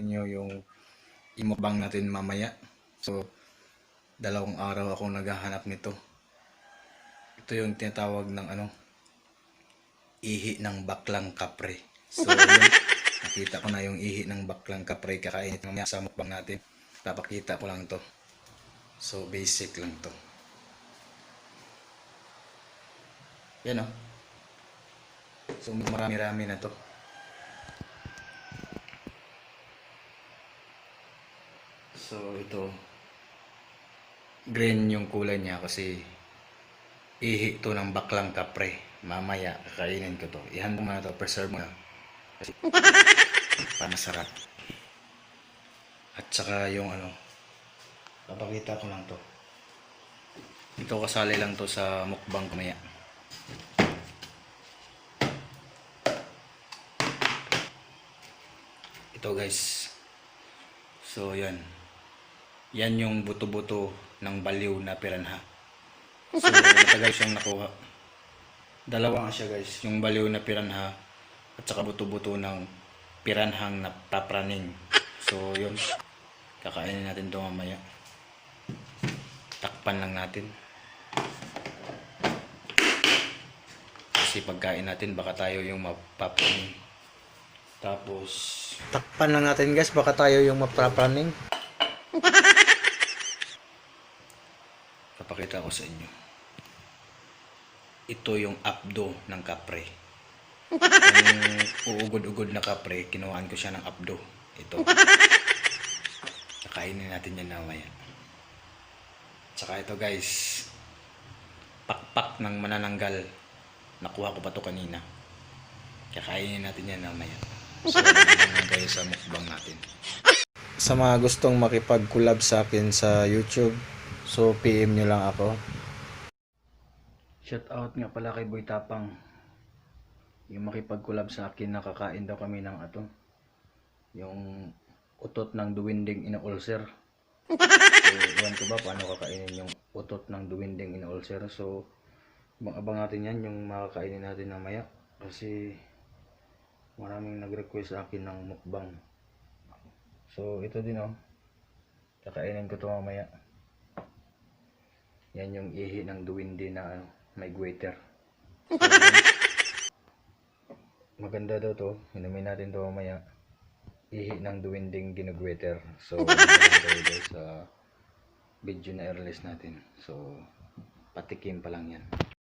inyo yung imukbang natin mamaya. So, 2 araw ako naghahanap nito. Ito yung tinatawag ng ihi ng baklang kapre. So, yun, nakita ko na yung ihi ng baklang kapre. Kakain ito mamaya sa mukbang natin. Papakita ko lang to. So, basic lang to. Yan o. So, marami-rami na to. So, ito. Green yung kulay niya kasi ihi to ng baklang kapre. Mamaya, kakainin ko to. Ihanda mo na to. Preserve mo na. Kasi, panasarap. At saka yung papakita ko lang to. Ito kasali lang to sa mukbang kumaya. Ito guys. So yan. Yan yung buto-buto ng baliw na piranha. So matagal siyang nakuha. Dalawa nga siya guys. Yung baliw na piranha at saka buto-buto ng piranhang napapraning. So yun. Kakainin natin ito mamaya. Takpan lang natin. Kasi pagkain natin baka tayo yung mapapraning. Tapos takpan lang natin guys, baka tayo yung mapapraning. Papakita ko sa inyo. Ito yung abdo ng kapre. Yung uugod-ugod na kapre, kinuhaan ko siya ng abdo. Ito. Kakainin natin yan mamaya. Tsaka ito guys, pakpak ng manananggal. Nakuha ko pa to kanina. Kakainin natin yan mamaya. So, na tayo sa mukbang natin. Sa mga gustong makipag-collab sa akin sa YouTube, so PM nyo lang ako. Shout out nga pala kay Boy Tapang. Yung makipag-collab sa akin, nakakain daw kami ng yung utot ng duwinding ina-ulcer. So, iwan ko ba paano kakainin yung utot ng duwinding ina-ulcer. So, abang natin yan, yung makakainin natin mamaya. Kasi maraming nag-request sa akin ng mukbang. So ito din kakainin ko to mamaya. Yan yung ihi ng duwindi na may goiter. So, maganda daw to. Inumin natin to mamaya. Ihi ng duwinding ginugweter. So maganda sa video na i-release natin. So patikim pa lang yan.